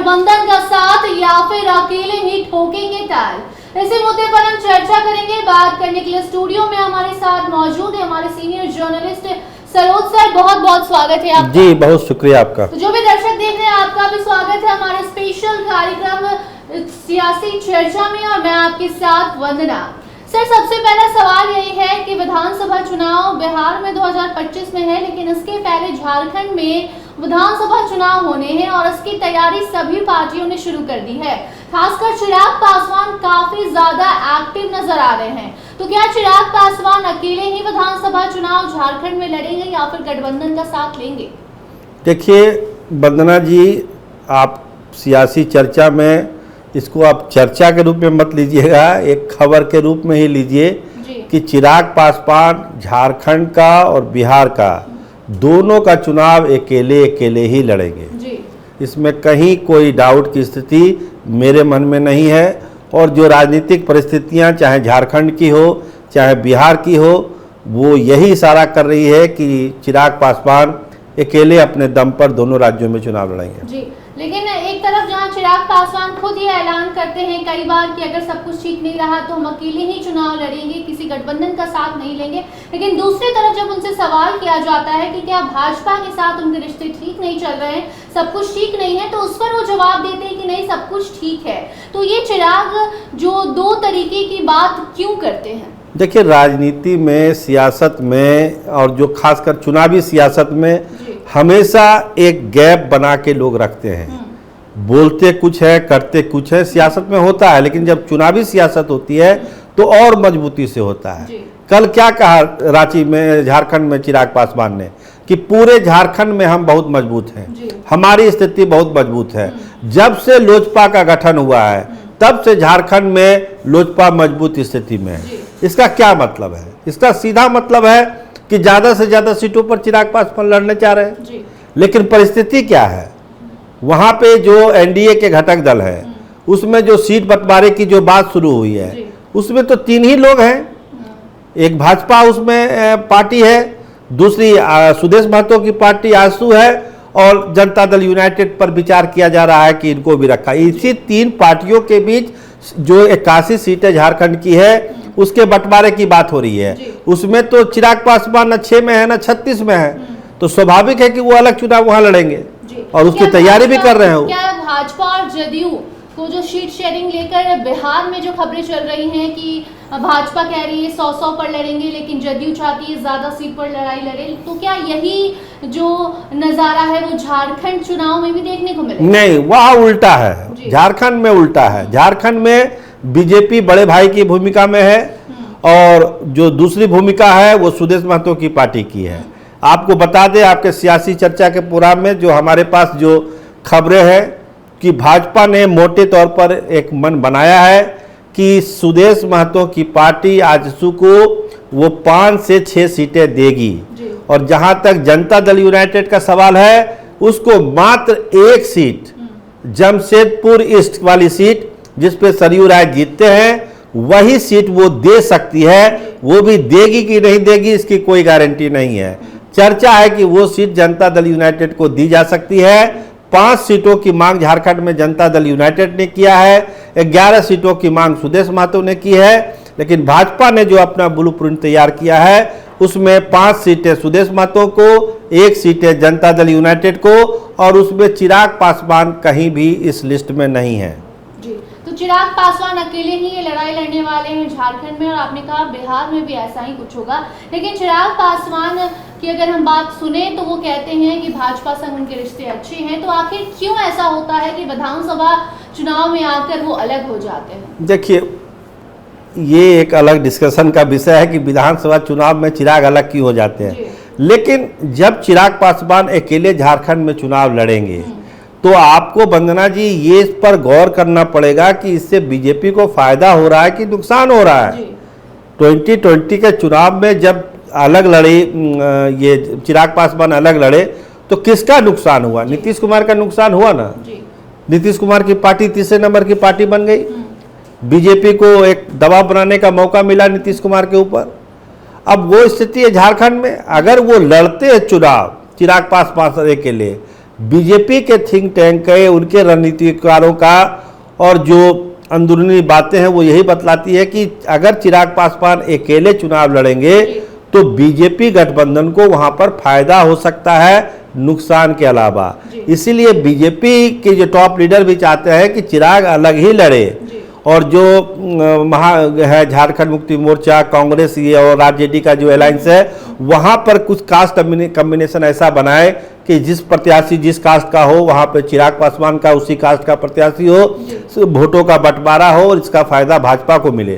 गठबंधन का साथ या फिर अकेले ही ठोकेंगे ताल। इसी मुद्दे पर हम चर्चा करेंगे। बात करने के लिए स्टूडियो में हमारे साथ मौजूद है हमारे सीनियर जर्नलिस्ट सरोज सर। बहुत बहुत स्वागत है आपका। जी बहुत शुक्रिया आपका। तो जो भी दर्शक देख रहे हैं आपका भी स्वागत है हमारे स्पेशल कार्यक्रम सियासी चर्चा में, और मैं आपके साथ वंदना। सर, सबसे पहला सवाल यही है कि विधानसभा चुनाव बिहार में 2025 में है, लेकिन इसके पहले झारखंड में विधानसभा चुनाव होने हैं और इसकी तैयारी सभी पार्टियों ने शुरू कर दी है। खासकर चिराग पासवान काफी ज्यादा एक्टिव नजर आ रहे हैं। तो क्या चिराग पासवान अकेले ही विधानसभा चुनाव झारखंड में लड़ेंगे या फिर गठबंधन का साथ लेंगे? देखिए वंदना जी, आप सियासी चर्चा में इसको आप चर्चा के रूप में मत लीजिएगा, एक खबर के रूप में ही लीजिए कि चिराग पासवान झारखंड का और बिहार का दोनों का चुनाव अकेले अकेले ही लड़ेंगे जी। इसमें कहीं कोई डाउट की स्थिति मेरे मन में नहीं है। और जो राजनीतिक परिस्थितियां चाहे झारखंड की हो चाहे बिहार की हो, वो यही इशारा कर रही है कि चिराग पासवान अकेले अपने दम पर दोनों राज्यों में चुनाव लड़ेंगे जी। लेकिन एक तरफ जहां चिराग पासवान खुद ही ऐलान करते हैं कई बार कि अगर सब कुछ ठीक नहीं रहा तो हम अकेले ही चुनाव लड़ेंगे, किसी गठबंधन का साथ नहीं लेंगे, लेकिन दूसरी तरफ जब उनसे सवाल किया जाता है कि क्या भाजपा के साथ उनके रिश्ते ठीक नहीं चल रहे हैं, सब कुछ ठीक नहीं है, तो उस पर वो जवाब देते हैं कि नहीं सब कुछ ठीक है। तो ये चिराग जो दो तरीके की बात क्यों करते हैं? देखिए, राजनीति में, सियासत में और जो खासकर चुनावी सियासत में हमेशा एक गैप बना के लोग रखते हैं। बोलते कुछ है करते कुछ है, सियासत में होता है, लेकिन जब चुनावी सियासत होती है तो और मजबूती से होता है। कल क्या कहा रांची में, झारखंड में चिराग पासवान ने कि पूरे झारखंड में हम बहुत मजबूत हैं, हमारी स्थिति बहुत मजबूत है। जब से लोजपा का गठन हुआ है तब से झारखंड में लोजपा मजबूत स्थिति में है। इसका क्या मतलब है? इसका सीधा मतलब है कि ज्यादा से ज्यादा सीटों पर चिराग पासवान लड़ने चाह रहे हैं। लेकिन परिस्थिति क्या है, वहां पे जो एनडीए के घटक दल है उसमें जो सीट बंटवारे की जो बात शुरू हुई है उसमें तो तीन ही लोग हैं। एक भाजपा उसमें पार्टी है, दूसरी सुदेश महतो की पार्टी आजसू है, और जनता दल यूनाइटेड पर विचार किया जा रहा है कि इनको भी रखा। इसी तीन पार्टियों के बीच जो 81 सीटें झारखंड की है उसके बंटवारे की बात हो रही है। उसमें तो चिराग पासवान न 6 में है न 36 में है, तो स्वाभाविक है कि वो अलग चुनाव वहां लड़ेंगे और उसकी तैयारी भी कर रहे हैं। क्या भाजपा और जदयू को जो सीट शेयरिंग लेकर बिहार में जो खबरें चल रही हैं कि भाजपा कह रही है 100 पर लड़ेंगे, लेकिन जदयू चाहती है ज्यादा सीट पर लड़ाई लड़े, तो क्या यही जो नजारा है वो झारखंड चुनाव में भी देखने को मिलेगा? नहीं, वहाँ उल्टा है। झारखंड में उल्टा है। झारखंड में बीजेपी बड़े भाई की भूमिका में है और जो दूसरी भूमिका है वो सुदेश महतो की पार्टी की है। आपको बता दें, आपके सियासी चर्चा के प्रोग्राम में जो हमारे पास जो खबरें हैं कि भाजपा ने मोटे तौर पर एक मन बनाया है कि सुदेश महतो की पार्टी आजसू को वो 5 से 6 सीटें देगी, और जहां तक जनता दल यूनाइटेड का सवाल है उसको मात्र 1 सीट, जमशेदपुर ईस्ट वाली सीट जिसपे सरयू राय जीतते हैं, वही सीट वो दे सकती है। वो भी देगी कि नहीं देगी इसकी कोई गारंटी नहीं है। चर्चा है कि वो सीट जनता दल यूनाइटेड को दी जा सकती है। 5 सीटों की मांग झारखंड में जनता दल यूनाइटेड ने किया है, 11 सीटों की मांग सुदेश महतो ने की है, लेकिन भाजपा ने जो अपना ब्लूप्रिंट तैयार किया है उसमें 5 सीटें सुदेश महतो को, 1 सीटें जनता दल यूनाइटेड को, और उसमें चिराग पासवान कहीं भी इस लिस्ट में नहीं है। तो चिराग पासवान अकेले ही ये लड़ाई लड़ने वाले हैं झारखंड में, और आपने कहा बिहार में भी ऐसा ही कुछ होगा। लेकिन चिराग पासवान की अगर हम बात सुने तो वो कहते हैं कि भाजपा संग उनके रिश्ते अच्छे हैं, तो आखिर क्यों ऐसा होता है कि विधानसभा चुनाव में आकर वो अलग हो जाते हैं? देखिए, ये एक अलग डिस्कशन का विषय है कि विधानसभा चुनाव में चिराग अलग क्यों हो जाते हैं। लेकिन जब चिराग पासवान अकेले झारखंड में चुनाव लड़ेंगे तो आपको वंदना जी ये इस पर गौर करना पड़ेगा कि इससे बीजेपी को फायदा हो रहा है कि नुकसान हो रहा है। 2020 के चुनाव में जब अलग लड़े, ये चिराग पासवान अलग लड़े, तो किसका नुकसान हुआ? नीतीश कुमार का नुकसान हुआ ना। नीतीश कुमार की पार्टी तीसरे नंबर की पार्टी बन गई। बीजेपी को एक दबाव बनाने का मौका मिला नीतीश कुमार के ऊपर। अब वो स्थिति है झारखंड में। अगर वो लड़ते हैं चुनाव चिराग पासवान के लिए, बीजेपी के थिंक टैंक के, उनके रणनीतिकारों का और जो अंदरूनी बातें हैं वो यही बतलाती है कि अगर चिराग पासवान अकेले चुनाव लड़ेंगे तो बीजेपी गठबंधन को वहां पर फायदा हो सकता है, नुकसान के अलावा। इसीलिए बीजेपी के जो टॉप लीडर भी चाहते हैं कि चिराग अलग ही लड़े और जो है झारखंड मुक्ति मोर्चा, कांग्रेस ये और आरजेडी का जो अलायंस है वहां पर कुछ कास्ट कम्बिनेशन ऐसा बनाए कि जिस प्रत्याशी जिस कास्ट का हो वहां पर चिराग पासवान का उसी कास्ट का प्रत्याशी हो, वोटों का बंटवारा हो और इसका फायदा भाजपा को मिले।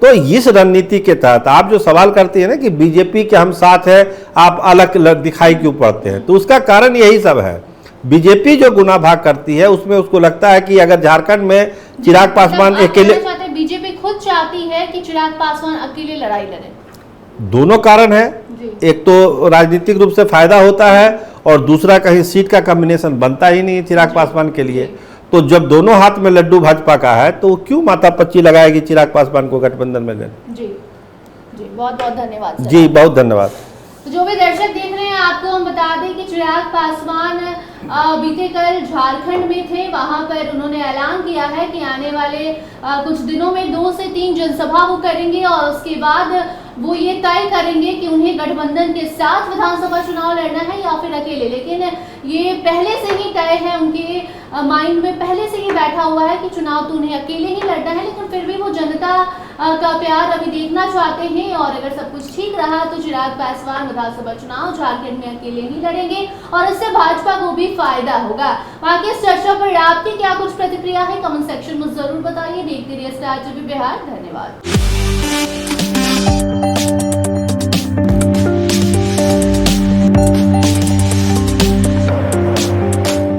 तो इस रणनीति के तहत आप जो सवाल करते हैं ना कि बीजेपी के हम साथ है, आप अलग दिखाई क्यों पड़ते हैं, तो उसका कारण यही सब है। बीजेपी जो गुना भाग करती है उसमें उसको लगता है कि अगर झारखंड में चिराग पासवान अकेले, बीजेपी खुद चाहती है कि चिराग पासवान अकेले लड़ाई लड़े। दोनों कारण है, एक तो राजनीतिक रूप से फायदा होता है और दूसरा कहीं सीट का कॉम्बिनेशन बनता ही नहीं है चिराग पासवान के लिए। तो जब दोनों हाथ में लड्डू भाजपा का है तो क्यों माथा पच्ची लगाएगी चिराग पासवान को गठबंधन में लेने। जी बहुत बहुत धन्यवाद। जी बहुत धन्यवाद। तो जो भी दर्शक देख रहे हैं आपको हम बता दें कि चिराग पासवान बीते कल झारखंड में थे। वहां पर उन्होंने ऐलान किया है कि आने वाले कुछ दिनों में 2 से 3 जनसभा वो करेंगे और उसके बाद वो ये तय करेंगे कि उन्हें गठबंधन के साथ विधानसभा चुनाव लड़ना है या फिर अकेले। लेकिन ये पहले से ही तय है, उनके माइंड में पहले से ही बैठा हुआ है कि चुनाव तो उन्हें अकेले ही लड़ना है। लेकिन फिर भी वो जनता का प्यार अभी देखना चाहते हैं और अगर सब कुछ ठीक रहा तो चिराग पासवान विधानसभा चुनाव झारखंड में अकेले ही लड़ेंगे और इससे भाजपा को भी फायदा होगा। बाकी इस चर्चा पर आपकी क्या कुछ प्रतिक्रिया है कमेंट सेक्शन में जरूर बताइए। देखते रहिए स्टार टीवी बिहार। धन्यवाद।